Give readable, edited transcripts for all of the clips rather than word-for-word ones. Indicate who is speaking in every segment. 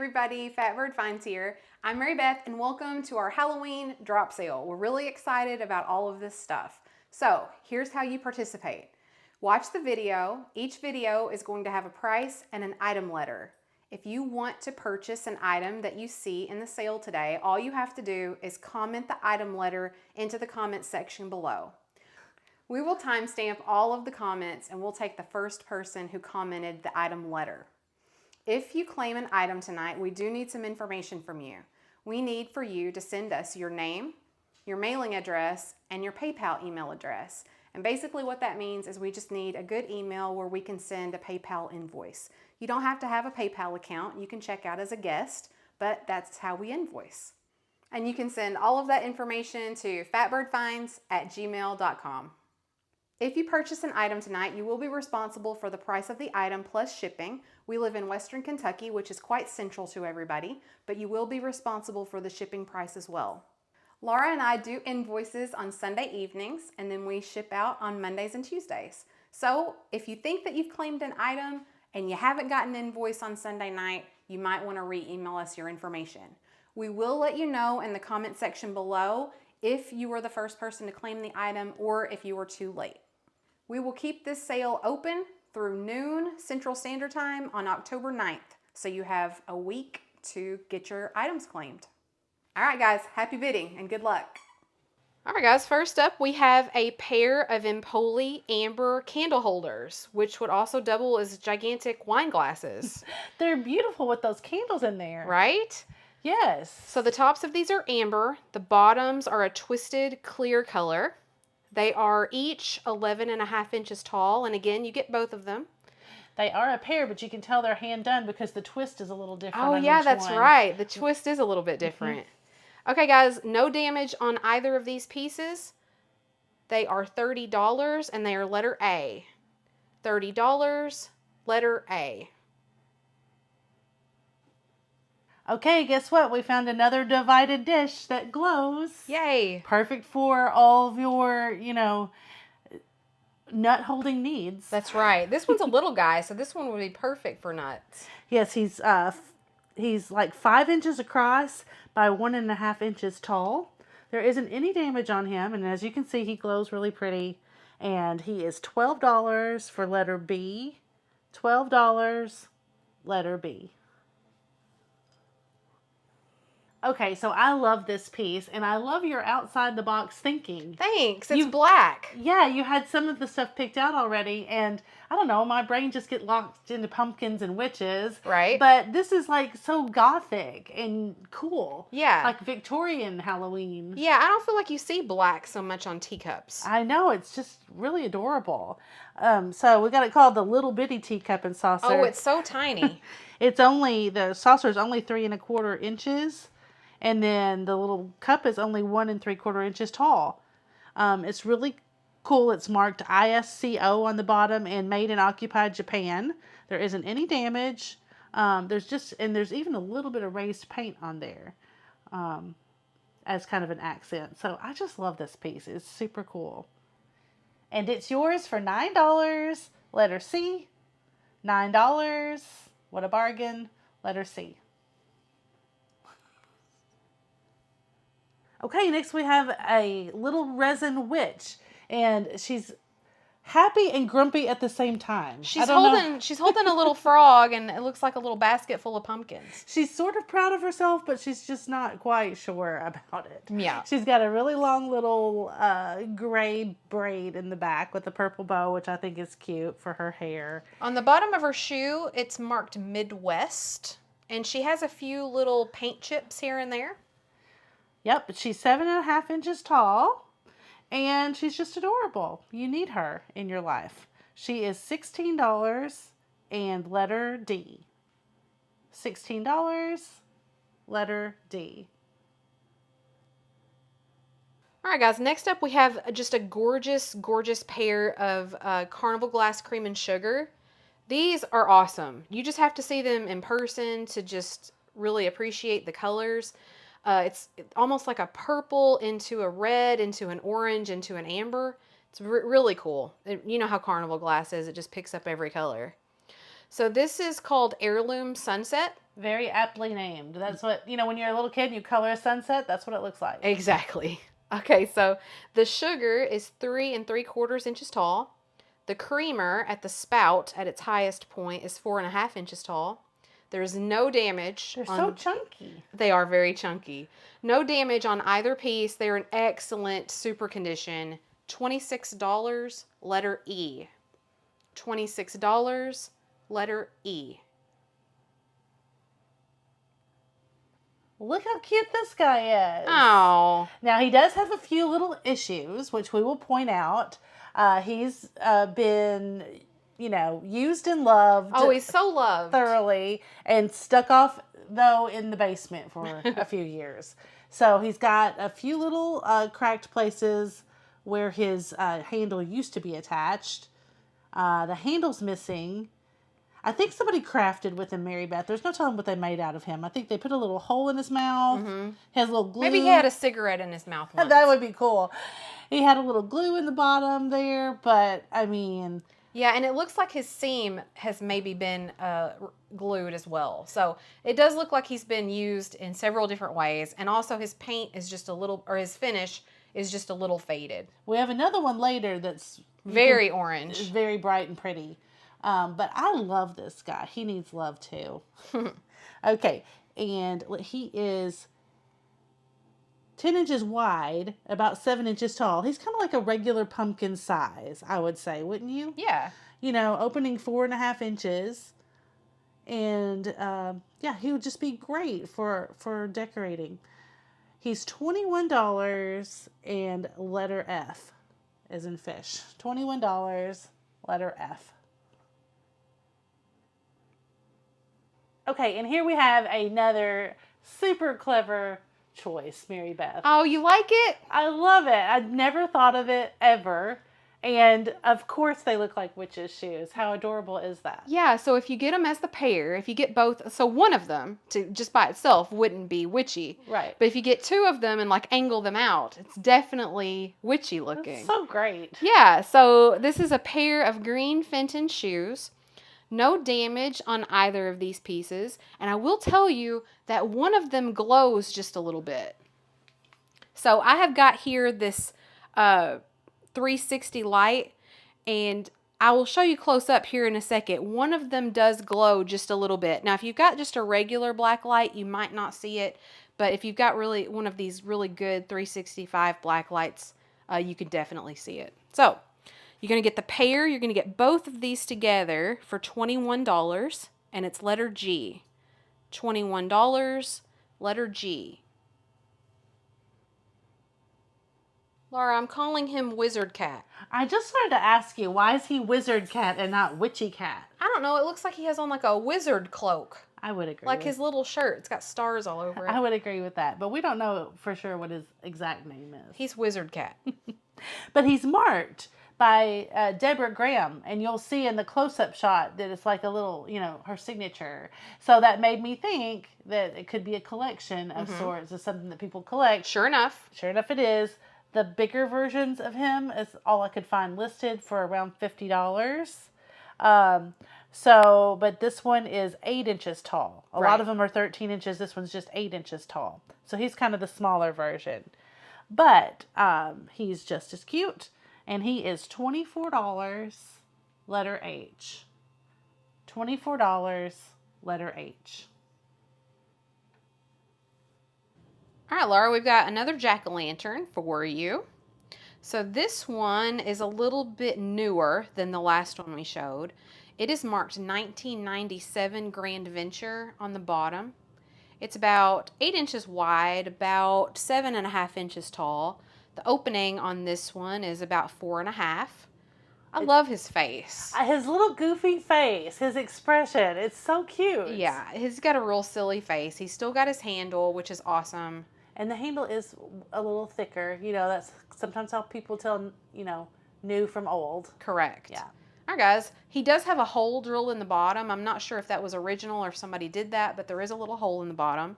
Speaker 1: everybody, fatbirdfinds here. I'm Mary Beth and welcome to our Halloween drop sale. We're really excited about all of this stuff. So here's how you participate. Watch the video. Each video is going to have a price and an item letter. If you want to purchase an item that you see in the sale today, all you have to do is comment the item letter into the comment section below. We will timestamp all of the comments and we'll take the first person who commented the item letter. If you claim an item tonight, we do need some information from you. We need for you to send us your name, your mailing address, and your PayPal email address. And basically what that means is we just need a good email where we can send a PayPal invoice. You don't have to have a PayPal account. You can check out as a guest, but that's how we invoice. And you can send all of that information to fatbirdfinds@gmail.com. If you purchase an item tonight, you will be responsible for the price of the item plus shipping. We live in Western Kentucky, which is quite central to everybody, but you will be responsible for the shipping price as well. Laura and I do invoices on Sunday evenings, and then we ship out on Mondays and Tuesdays. So if you think that you've claimed an item and you haven't gotten an invoice on Sunday night, you might want to re-email us your information. We will let you know in the comment section below if you were the first person to claim the item or if you were too late. We will keep this sale open through noon Central Standard Time on October 9th, so you have a week to get your items claimed. All right, guys, happy bidding and good luck. All right, guys, first up we have a pair of Empoli amber candle holders, which would also double as gigantic wine glasses.
Speaker 2: They're beautiful with those candles in there.
Speaker 1: Right?
Speaker 2: Yes.
Speaker 1: So the tops of these are amber. The bottoms are a twisted clear color. They are each 11.5 inches tall, and again, you get both of them.
Speaker 2: They are a pair, but you can tell they're hand done because the twist is a little different.
Speaker 1: Oh, yeah, that's right. The twist is a little bit different. Okay, guys, no damage on either of these pieces. They are $30, and they are letter A. $30, letter A.
Speaker 2: Okay, guess what? We found another divided dish that glows.
Speaker 1: Yay.
Speaker 2: Perfect for all of your, nut holding needs.
Speaker 1: That's right. This one's a little guy, so this one would be perfect for nuts.
Speaker 2: Yes, he's like 5 inches across by 1.5 inches tall. There isn't any damage on him, and as you can see, he glows really pretty. And he is $12 for letter B. $12, letter B. Okay, so I love this piece, and I love your outside the box thinking.
Speaker 1: Thanks. It's black.
Speaker 2: Yeah, you had some of the stuff picked out already, and I don't know, my brain just get locked into pumpkins and witches.
Speaker 1: Right.
Speaker 2: But this is like so gothic and cool.
Speaker 1: Yeah.
Speaker 2: Like Victorian Halloween.
Speaker 1: Yeah, I don't feel like you see black so much on teacups.
Speaker 2: I know, it's just really adorable. So we got it called the little bitty teacup and saucer.
Speaker 1: Oh, it's so tiny.
Speaker 2: The saucer is only 3.25 inches. And then the little cup is only 1.75 inches tall. It's really cool. It's marked ISCO on the bottom and made in occupied Japan. There isn't any damage. There's even a little bit of raised paint on there as kind of an accent. So I just love this piece. It's super cool. And it's yours for $9. Letter C. $9. What a bargain. Letter C. Okay, next we have a little resin witch, and she's happy and grumpy at the same time.
Speaker 1: She's holding a little frog, and it looks like a little basket full of pumpkins.
Speaker 2: She's sort of proud of herself, but she's just not quite sure about it.
Speaker 1: Yeah.
Speaker 2: She's got a really long little gray braid in the back with a purple bow, which I think is cute for her hair.
Speaker 1: On the bottom of her shoe, it's marked Midwest, and she has a few little paint chips here and there.
Speaker 2: Yep, but she's 7.5 inches tall, and she's just adorable. You need her in your life. She is $16 and letter D. $16, letter D.
Speaker 1: All right, guys, next up we have just a gorgeous, gorgeous pair of Carnival Glass Cream and Sugar. These are awesome. You just have to see them in person to just really appreciate the colors. It's almost like a purple into a red, into an orange, into an amber. It's really cool. You know how Carnival Glass is. It just picks up every color. So this is called Heirloom Sunset.
Speaker 2: Very aptly named. That's what, when you're a little kid and you color a sunset, that's what it looks like.
Speaker 1: Exactly. Okay, so the sugar is 3 3/4 inches tall. The creamer at the spout at its highest point is 4.5 inches tall. There's no damage.
Speaker 2: They're so chunky.
Speaker 1: They are very chunky. No damage on either piece. They're in excellent super condition. $26, letter E. $26, letter E.
Speaker 2: Look how cute this guy is.
Speaker 1: Oh.
Speaker 2: Now, he does have a few little issues, which we will point out. He's been, used and loved.
Speaker 1: Oh, he's so loved.
Speaker 2: Thoroughly, and stuck off, though, in the basement for a few years. So he's got a few little cracked places where his handle used to be attached. The handle's missing. I think somebody crafted with him, Mary Beth. There's no telling what they made out of him. I think they put a little hole in his mouth. Mm-hmm. He has a little glue.
Speaker 1: Maybe he had a cigarette in his mouth once.
Speaker 2: That would be cool. He had a little glue in the bottom there, but, I mean...
Speaker 1: Yeah, and it looks like his seam has maybe been glued as well. So it does look like he's been used in several different ways. And also his paint is just a little, or his finish is just a little faded.
Speaker 2: We have another one later that's...
Speaker 1: Very orange.
Speaker 2: Very bright and pretty. But I love this guy. He needs love too. Okay, and he is 10 inches wide, about 7 inches tall. He's kind of like a regular pumpkin size, I would say, wouldn't you?
Speaker 1: Yeah.
Speaker 2: Opening 4.5 inches. And yeah, he would just be great for decorating. He's $21 and letter F, as in fish. $21, letter F. Okay, and here we have another super clever choice, Mary Beth.
Speaker 1: Oh, you like it?
Speaker 2: I love it. I'd never thought of it ever. And of course they look like witches' shoes. How adorable is that?
Speaker 1: Yeah, so if you get them as the pair, if you get both, so one of them just by itself wouldn't be witchy.
Speaker 2: Right.
Speaker 1: But if you get two of them and angle them out, it's definitely witchy looking.
Speaker 2: That's so great.
Speaker 1: Yeah, so this is a pair of green Fenton shoes. No damage on either of these pieces. And I will tell you that one of them glows just a little bit. So I have got here this 360 light, and I will show you close up here in a second. One of them does glow just a little bit. Now, if you've got just a regular black light, you might not see it. But if you've got really one of these really good 365 black lights, you can definitely see it. So you're going to get the pair. You're going to get both of these together for $21, and it's letter G. $21, letter G. Laura, I'm calling him Wizard Cat.
Speaker 2: I just wanted to ask you, why is he Wizard Cat and not Witchy Cat?
Speaker 1: I don't know. It looks like he has on a wizard cloak.
Speaker 2: I would agree.
Speaker 1: Like his little shirt. It's got stars all over it.
Speaker 2: I would agree with that. But we don't know for sure what his exact name is.
Speaker 1: He's Wizard Cat.
Speaker 2: But he's marked by Deborah Graham. And you'll see in the close-up shot that it's like a little, her signature. So that made me think that it could be a collection of sorts. It's something that people collect.
Speaker 1: Sure enough.
Speaker 2: Sure enough it is. The bigger versions of him is all I could find listed for around $50. But this one is 8 inches tall. A lot of them are 13 inches. This one's just 8 inches tall. So he's kind of the smaller version. But he's just as cute. And he is $24, letter H. $24, letter H.
Speaker 1: All right, Laura, we've got another jack-o'-lantern for you. So this one is a little bit newer than the last one we showed. It is marked 1997 Grand Venture on the bottom. It's about 8 inches wide, about 7.5 inches tall. The opening on this one is about 4.5. I love his face.
Speaker 2: His little goofy face, his expression, it's so cute.
Speaker 1: Yeah, he's got a real silly face. He's still got his handle, which is awesome.
Speaker 2: And the handle is a little thicker. That's sometimes how people tell, new from old.
Speaker 1: Correct.
Speaker 2: Yeah.
Speaker 1: All right, guys. He does have a hole drilled in the bottom. I'm not sure if that was original or if somebody did that, but there is a little hole in the bottom.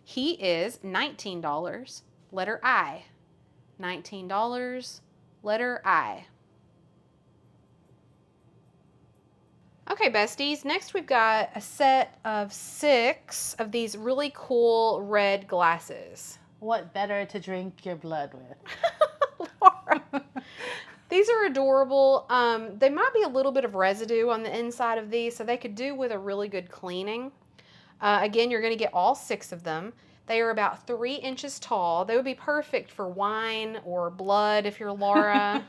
Speaker 1: He is $19, letter I. $19, letter I. Okay, besties, next we've got a set of 6 of these really cool red glasses.
Speaker 2: What better to drink your blood with?
Speaker 1: Laura. These are adorable. They might be a little bit of residue on the inside of these, so they could do with a really good cleaning. Again, you're going to get all 6 of them. They are about 3 inches tall. They would be perfect for wine or blood if you're Laura.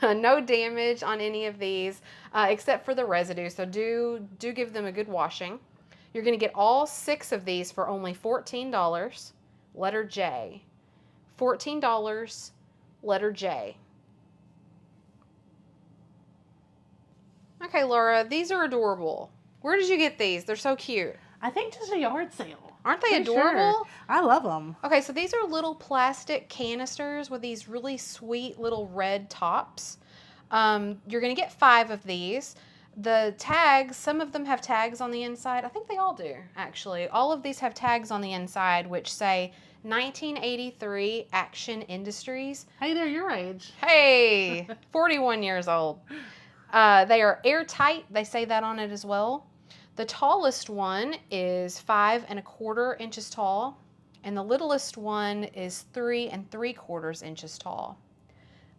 Speaker 1: No damage on any of these except for the residue, so do give them a good washing. You're going to get all 6 of these for only $14. Letter J. $14. Letter J. Okay, Laura, these are adorable. Where did you get these? They're so cute.
Speaker 2: I think just a yard sale.
Speaker 1: Aren't they
Speaker 2: Pretty
Speaker 1: adorable?
Speaker 2: Sure. I love them.
Speaker 1: Okay, so these are little plastic canisters with these really sweet little red tops. You're going to get 5 of these. The tags, some of them have tags on the inside. I think they all do, actually. All of these have tags on the inside which say 1983 Action Industries.
Speaker 2: Hey, they're your age.
Speaker 1: Hey, 41 years old. They are airtight. They say that on it as well. The tallest one is 5 1/4 inches tall, and the littlest one is 3 3/4 inches tall.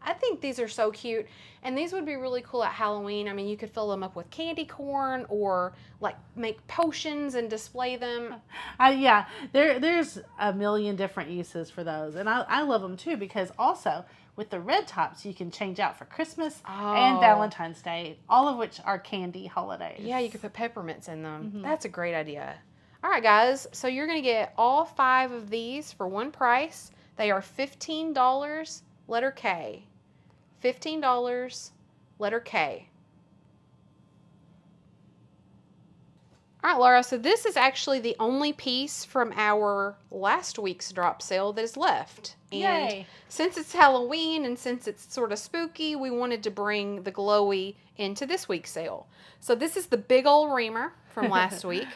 Speaker 1: I think these are so cute, and these would be really cool at Halloween. I mean, you could fill them up with candy corn or like make potions and display them.
Speaker 2: Yeah, there's a million different uses for those, and I love them too because also with the red tops you can change out for Christmas and Valentine's Day, all of which are candy holidays.
Speaker 1: Yeah, you could put peppermints in them. Mm-hmm. That's a great idea. All right, guys, so you're going to get all 5 of these for one price. They are $15, letter K. $15, letter K. All right, Laura, so this is actually the only piece from our last week's drop sale that is left. And
Speaker 2: Yay.
Speaker 1: Since it's Halloween and since it's sort of spooky, we wanted to bring the GLOWY into this week's sale. So this is the big old reamer from last week.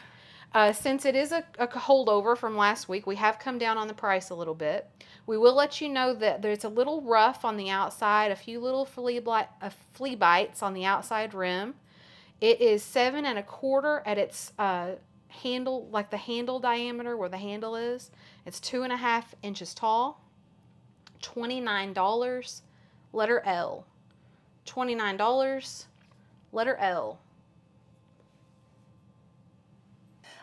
Speaker 1: Since it is a holdover from last week, we have come down on the price a little bit. We will let you know that there's a little rough on the outside, a few little flea bites on the outside rim. It is 7 1/4 at its handle, like the handle diameter where the handle is. It's 2.5 inches tall. $29, letter L. $29, letter L.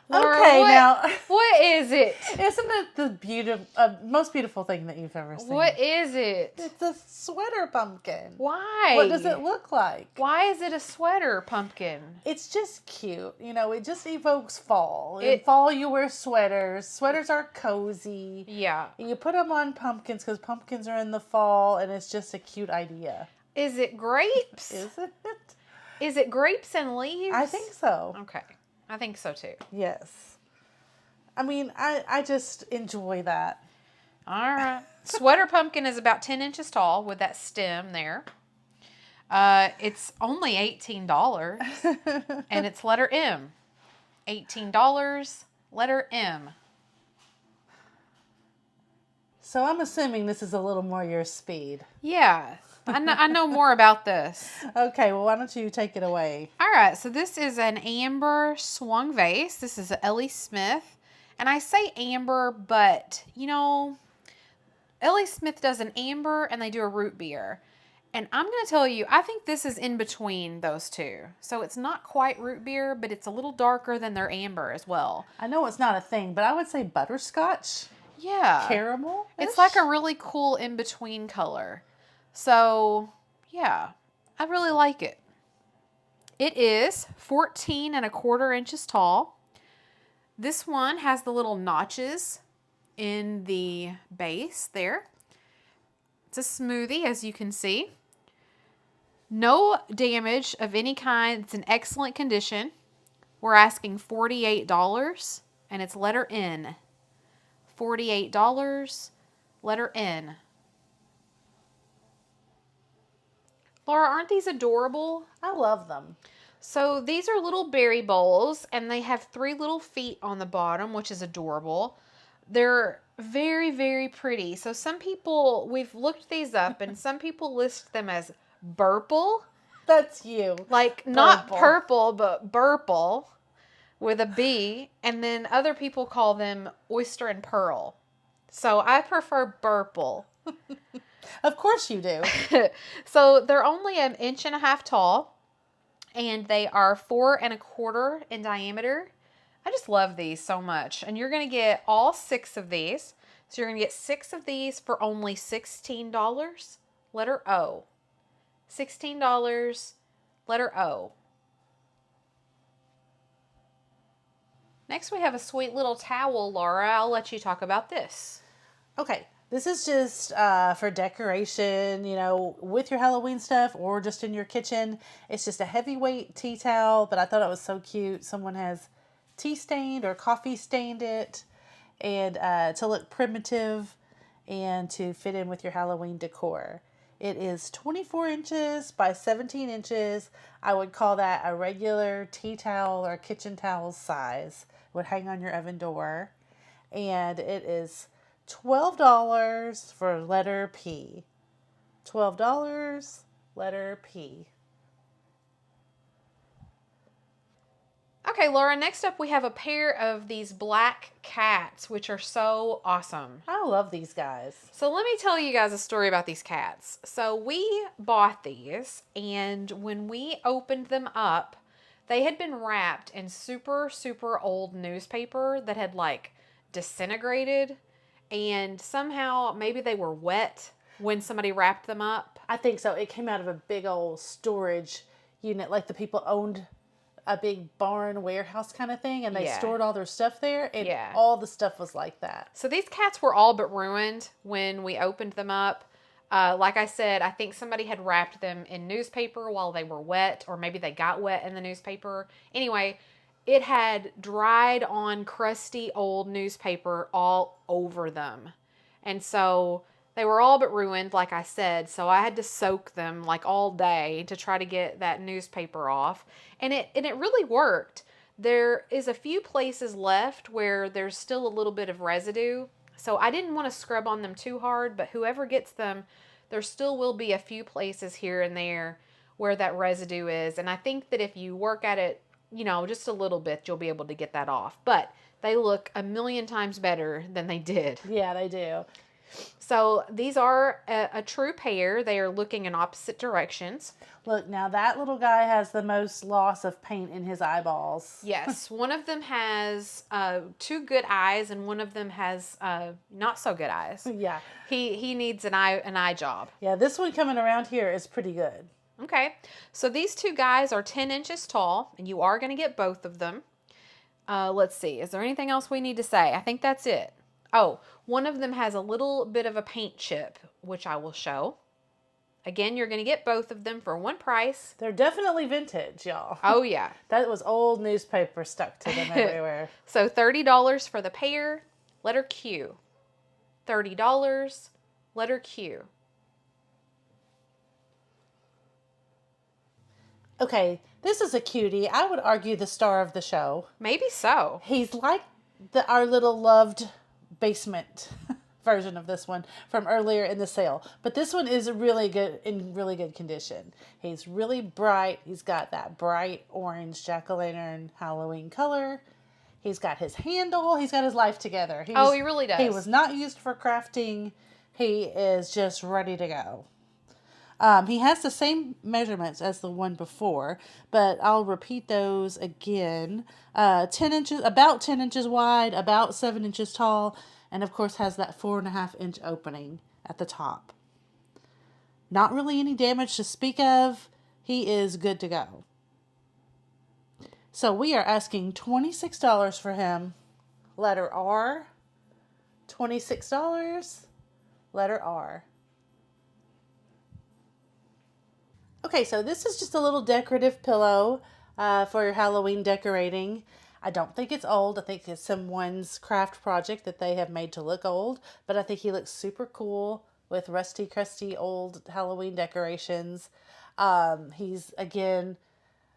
Speaker 1: Laura,
Speaker 2: Okay, now
Speaker 1: what is it?
Speaker 2: Isn't it the most beautiful thing that you've ever seen?
Speaker 1: What is it?
Speaker 2: It's a sweater pumpkin.
Speaker 1: Why?
Speaker 2: What does it look like?
Speaker 1: Why is it a sweater pumpkin?
Speaker 2: It's just cute. You know, it just evokes fall. In fall, you wear sweaters. Sweaters are cozy.
Speaker 1: Yeah.
Speaker 2: You put them on pumpkins because pumpkins are in the fall, and it's just a cute idea.
Speaker 1: Is it grapes?
Speaker 2: Is it?
Speaker 1: Is it grapes and leaves?
Speaker 2: I think so.
Speaker 1: Okay. I think so too.
Speaker 2: Yes. I mean, I just enjoy that.
Speaker 1: All right. Sweater pumpkin is about 10 inches tall with that stem there. It's only $18 and it's letter M. $18, letter M.
Speaker 2: So I'm assuming this is a little more your speed.
Speaker 1: Yeah. I know more about this.
Speaker 2: Okay, well, why don't you take it away?
Speaker 1: All right, so this is an amber swung vase. This is a Ellie Smith. And I say amber, but, you know, Ellie Smith does an amber and they do a root beer. And I'm going to tell you, I think this is in between those two. So it's not quite root beer, but it's a little darker than their amber as well.
Speaker 2: I know it's not a thing, but I would say butterscotch.
Speaker 1: Yeah.
Speaker 2: Caramel.
Speaker 1: It's like a really cool in-between color. So, yeah, I really like it. It is 14 1/4 inches tall. This one has the little notches in the base there. It's a smoothie, as you can see. No damage of any kind. It's in excellent condition. We're asking $48, and it's letter N. $48, letter N. Laura, aren't these adorable?
Speaker 2: I love them.
Speaker 1: So these are little berry bowls, and they have 3 little feet on the bottom, which is adorable. They're very, very pretty. So some people, we've looked these up, and some people list them as burple.
Speaker 2: That's you.
Speaker 1: Like, not
Speaker 2: Purple.
Speaker 1: purple, but burple with a B. And then other people call them oyster and pearl. So I prefer burple.
Speaker 2: Of course you do.
Speaker 1: So they're only 1.5 inches tall, and they are 4.25 in diameter. I just love these so much. And you're going to get all 6 of these. So you're going to get 6 of these for only $16. Letter O. $16. Letter O. Next, we have a sweet little towel, Laura. I'll let you talk about this.
Speaker 2: Okay, this is just for decoration, with your Halloween stuff or just in your kitchen. It's just a heavyweight tea towel, but I thought it was so cute. Someone has tea stained or coffee stained it, and to look primitive and to fit in with your Halloween decor. It is 24 inches by 17 inches. I would call that a regular tea towel or kitchen towel size. It would hang on your oven door. And it is $12 for letter P. $12, letter P.
Speaker 1: Okay, Laura, next up we have a pair of these black cats, which are so awesome.
Speaker 2: I love these guys.
Speaker 1: So let me tell you guys a story about these cats. So we bought these, and when we opened them up, they had been wrapped in super, super old newspaper that had like disintegrated, and somehow maybe they were wet when somebody wrapped them up.
Speaker 2: I think so. It came out of a big old storage unit, like the people owned a big barn warehouse kind of thing, and they stored all their stuff there, and all the stuff was like that.
Speaker 1: So these cats were all but ruined when we opened them up. Like I said, I think somebody had wrapped them in newspaper while they were wet, or maybe they got wet in the newspaper. Anyway, it had dried on crusty old newspaper all over them. And so they were all but ruined, like I said. So I had to soak them like all day to try to get that newspaper off. And it really worked. There is a few places left where there's still a little bit of residue. So I didn't want to scrub on them too hard, but whoever gets them, there still will be a few places here and there where that residue is. And I think that if you work at it, just a little bit, you'll be able to get that off. But they look a million times better than they did.
Speaker 2: Yeah, they do.
Speaker 1: So these are a true pair. They are looking in opposite directions.
Speaker 2: Look, now that little guy has the most loss of paint in his eyeballs.
Speaker 1: Yes, one of them has 2 good eyes, and one of them has not so good eyes.
Speaker 2: Yeah.
Speaker 1: He needs an eye job.
Speaker 2: Yeah, this one coming around here is pretty good.
Speaker 1: Okay, so these 2 guys are 10 inches tall, and you are going to get both of them. Let's see. Is there anything else we need to say? I think that's it. Oh, one of them has a little bit of a paint chip, which I will show. Again, you're going to get both of them for one price.
Speaker 2: They're definitely vintage, y'all.
Speaker 1: Oh, yeah.
Speaker 2: That was old newspaper stuck to them everywhere.
Speaker 1: So $30 for the pair, letter Q. $30, letter Q.
Speaker 2: Okay, this is a cutie. I would argue the star of the show.
Speaker 1: Maybe so.
Speaker 2: He's like our little loved basement version of this one from earlier in the sale. But this one is really good, in really good condition. He's really bright. He's got that bright orange jack-o'-lantern Halloween color. He's got his handle. He's got his life together.
Speaker 1: He really does.
Speaker 2: He was not used for crafting. He is just ready to go. He has the same measurements as the one before, but I'll repeat those again. 10 inches, about 10 inches wide, about 7 inches tall, and of course has that 4.5-inch opening at the top. Not really any damage to speak of. He is good to go. So we are asking $26 for him. Letter R. $26. Letter R. Okay, so this is just a little decorative pillow for your Halloween decorating. I don't think it's old. I think it's someone's craft project that they have made to look old. But I think he looks super cool with rusty, crusty, old Halloween decorations. He's, again,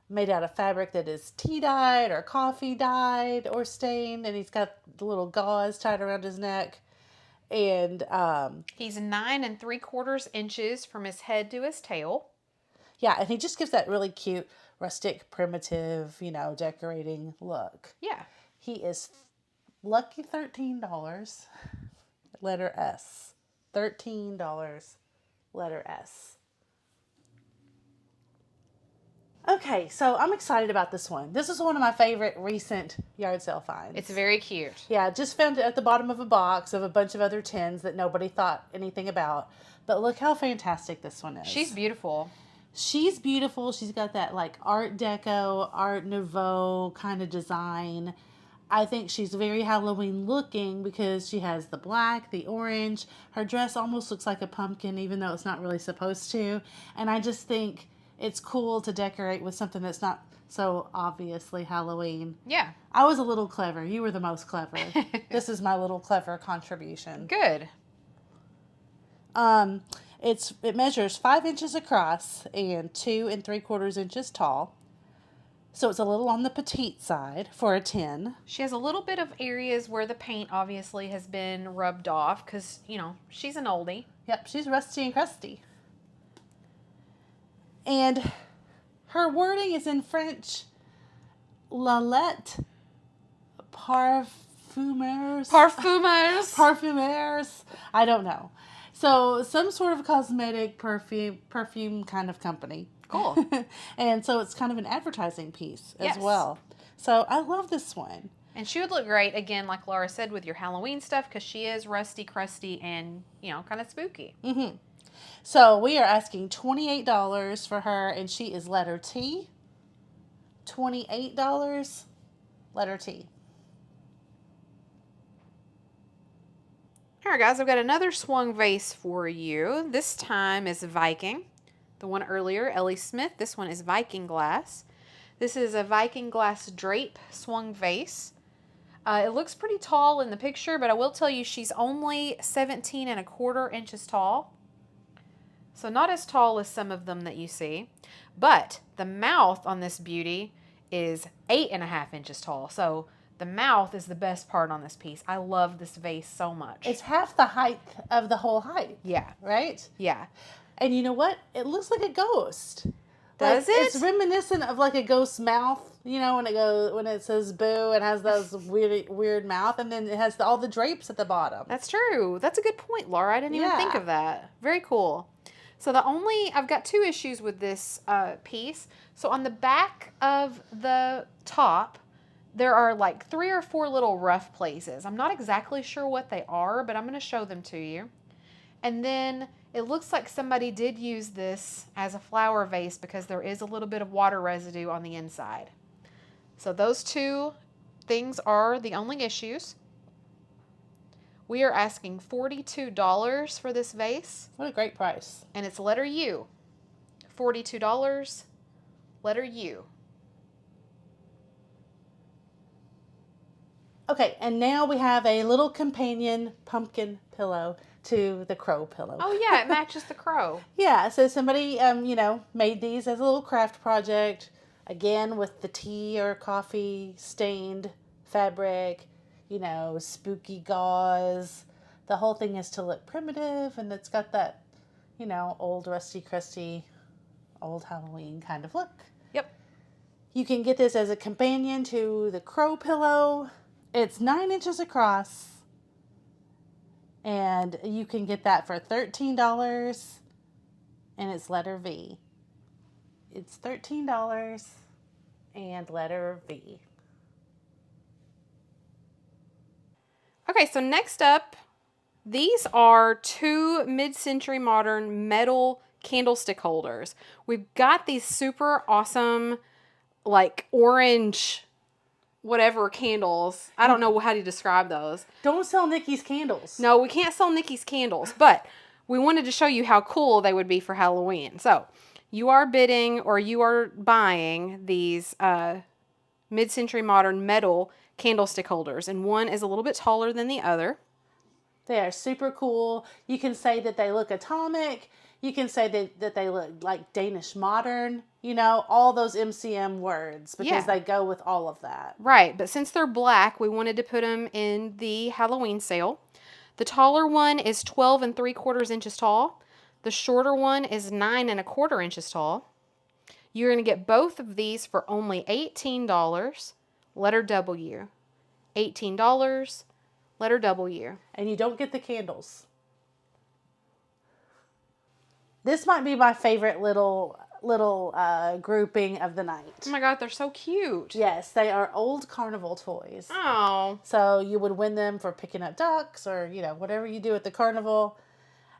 Speaker 2: made out of fabric that is tea dyed or coffee dyed or stained. And he's got the little gauze tied around his neck. And
Speaker 1: he's 9 3/4 inches from his head to his tail.
Speaker 2: Yeah, and he just gives that really cute, rustic, primitive, decorating look.
Speaker 1: Yeah.
Speaker 2: He is lucky $13, letter S. $13, letter S. Okay, so I'm excited about this one. This is one of my favorite recent yard sale finds.
Speaker 1: It's very cute.
Speaker 2: Yeah, just found it at the bottom of a box of a bunch of other tins that nobody thought anything about. But look how fantastic this one is.
Speaker 1: She's beautiful.
Speaker 2: She's beautiful. She's got that like Art Deco, Art Nouveau kind of design. I think she's very Halloween looking because she has the black, the orange. Her dress almost looks like a pumpkin, even though it's not really supposed to. And I just think it's cool to decorate with something that's not so obviously Halloween.
Speaker 1: Yeah.
Speaker 2: I was a little clever. You were the most clever. This is my little clever contribution.
Speaker 1: Good.
Speaker 2: It measures 5 inches across and 2 3/4 inches tall. So it's a little on the petite side for a tin.
Speaker 1: She has a little bit of areas where the paint obviously has been rubbed off because, she's an oldie.
Speaker 2: Yep, she's rusty and crusty. And her wording is in French. Lalette parfumeurs. Parfumeurs. I don't know. So some sort of cosmetic perfume kind of company.
Speaker 1: Cool.
Speaker 2: And so it's kind of an advertising piece as
Speaker 1: Yes.
Speaker 2: well. So I love this one.
Speaker 1: And she would look great, again, like Laura said, with your Halloween stuff because she is rusty, crusty, and, kind of spooky.
Speaker 2: Mm-hmm. So we are asking $28 for her, and she is letter T. $28, letter T.
Speaker 1: All right, guys, I've got another swung vase for you. This time is Viking. The one earlier, Ellie Smith. This one is Viking glass. This is a Viking glass drape swung vase. It looks pretty tall in the picture, but I will tell you she's only 17 1/4 inches tall. So not as tall as some of them that you see. But the mouth on this beauty is 8 1/2 inches tall. So the mouth is the best part on this piece. I love this vase so much.
Speaker 2: It's half the height of the whole height.
Speaker 1: Yeah.
Speaker 2: Right?
Speaker 1: Yeah.
Speaker 2: And you know what? It looks like a ghost.
Speaker 1: Does it?
Speaker 2: It's reminiscent of like a ghost's mouth. When it says boo, it has those weird mouth, and then it has all the drapes at the bottom.
Speaker 1: That's true. That's a good point, Laura. I didn't even think of that. Very cool. So I've got 2 issues with this piece. So on the back of the top, there are like 3 or 4 little rough places. I'm not exactly sure what they are, but I'm going to show them to you. And then it looks like somebody did use this as a flower vase because there is a little bit of water residue on the inside. So those 2 things are the only issues. We are asking $42 for this vase.
Speaker 2: What a great price.
Speaker 1: And it's letter U. $42, letter U.
Speaker 2: Okay, and now we have a little companion pumpkin pillow to the crow pillow.
Speaker 1: Oh, yeah, it matches the crow.
Speaker 2: Yeah, so somebody, made these as a little craft project, again, with the tea or coffee stained fabric, spooky gauze. The whole thing is to look primitive, and it's got that, old rusty, crusty, old Halloween kind of look.
Speaker 1: Yep.
Speaker 2: You can get this as a companion to the crow pillow. It's 9 inches across. And you can get that for $13, and it's letter V. It's $13 and letter V.
Speaker 1: Okay, so next up, these are 2 mid-century modern metal candlestick holders. We've got these super awesome, like orange whatever candles. I don't know how to describe those.
Speaker 2: Don't sell Nikki's candles.
Speaker 1: No, we can't sell Nikki's candles, but we wanted to show you how cool they would be for Halloween. So you are bidding or you are buying these mid-century modern metal candlestick holders, and one is a little bit taller than the other.
Speaker 2: They are super cool. You can say that they look atomic. You can say that they look like Danish modern, all those MCM words, because they go with all of that.
Speaker 1: Right, but since they're black, we wanted to put them in the Halloween sale. The taller one is 12 3/4 inches tall. The shorter one is 9 1/4 inches tall. You're going to get both of these for only $18, letter W. $18, letter W.
Speaker 2: And you don't get the candles. This might be my favorite little grouping of the night.
Speaker 1: Oh my God, they're so cute.
Speaker 2: Yes, they are old carnival toys.
Speaker 1: Oh.
Speaker 2: So you would win them for picking up ducks or, you know, whatever you do at the carnival.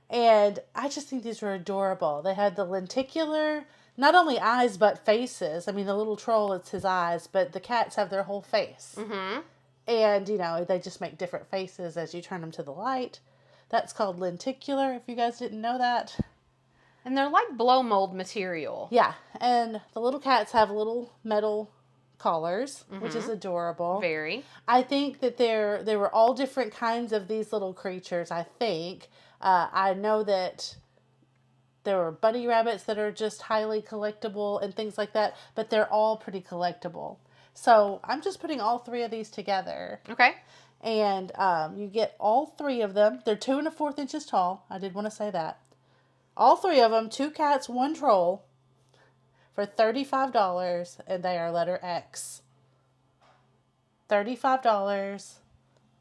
Speaker 2: And I just think these were adorable. They had the lenticular, not only eyes, but faces. I mean, the little troll, it's his eyes, but the cats have their whole face.
Speaker 1: Mm-hmm.
Speaker 2: And, you know, they just make different faces as you turn them to the light. That's called lenticular, if you guys didn't know that.
Speaker 1: And they're like blow mold material.
Speaker 2: Yeah, and the little cats have little metal collars, which is adorable.
Speaker 1: Very.
Speaker 2: I think that there were all different kinds of these little creatures, I think. I know that there were bunny rabbits that are just highly collectible and things like that, but they're all pretty collectible. So I'm just putting all three of these together.
Speaker 1: Okay.
Speaker 2: And you get all three of them. They're 2 1/4 inches tall. I did want to say that. All three of them, 2 cats, 1 troll, for $35, and they are letter X. $35,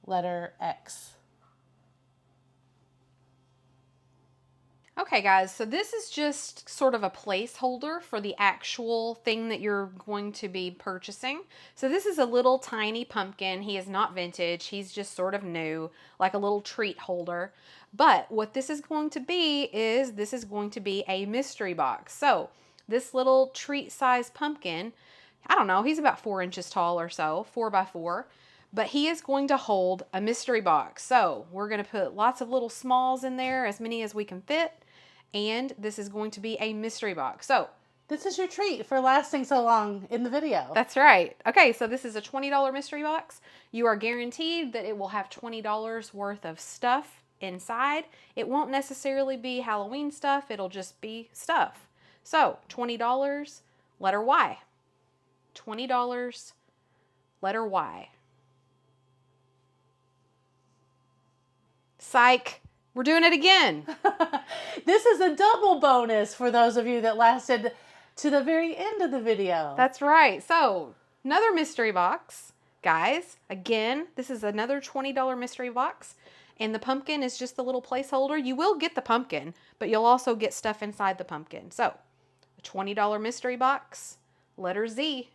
Speaker 2: letter X.
Speaker 1: Okay, guys, so this is just sort of a placeholder for the actual thing that you're going to be purchasing. So this is a little tiny pumpkin. He is not vintage. He's just sort of new, like a little treat holder. But what this is going to be is this is going to be a mystery box. So this little treat-sized pumpkin, I don't know, he's about 4 inches tall or so, 4 by 4. But he is going to hold a mystery box. So we're going to put lots of little smalls in there, as many as we can fit. And this is going to be a mystery box. So
Speaker 2: this is your treat for lasting so long in the video.
Speaker 1: That's right. Okay, so this is a $20 mystery box. You are guaranteed that it will have $20 worth of stuff inside. It won't necessarily be Halloween stuff. It'll just be stuff. So $20, letter Y. $20, letter Y. Psych. We're doing it again.
Speaker 2: This is a double bonus for those of you that lasted to the very end of the video.
Speaker 1: That's right. So, another mystery box. Guys, again, this is another $20 mystery box. And the pumpkin is just the little placeholder. You will get the pumpkin, but you'll also get stuff inside the pumpkin. So, a $20 mystery box, letter Z.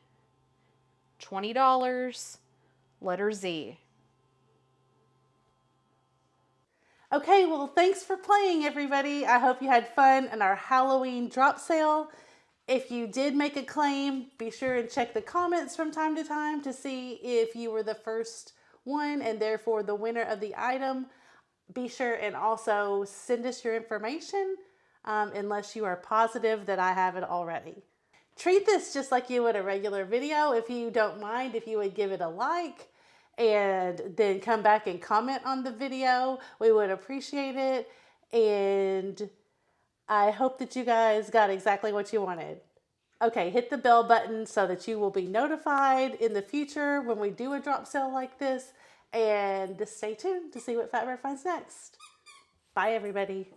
Speaker 1: $20, letter Z.
Speaker 2: Okay, well, thanks for playing, everybody. I hope you had fun in our Halloween drop sale. If you did make a claim, be sure and check the comments from time to time to see if you were the first one and therefore the winner of the item. Be sure and also send us your information unless you are positive that I have it already. Treat this just like you would a regular video. If you don't mind, if you would give it a like, and then come back and comment on the video. We would appreciate it. And I hope that you guys got exactly what you wanted. Okay, hit the bell button so that you will be notified in the future when we do a drop sale like this. And just stay tuned to see what Fatbird finds next. Bye, everybody.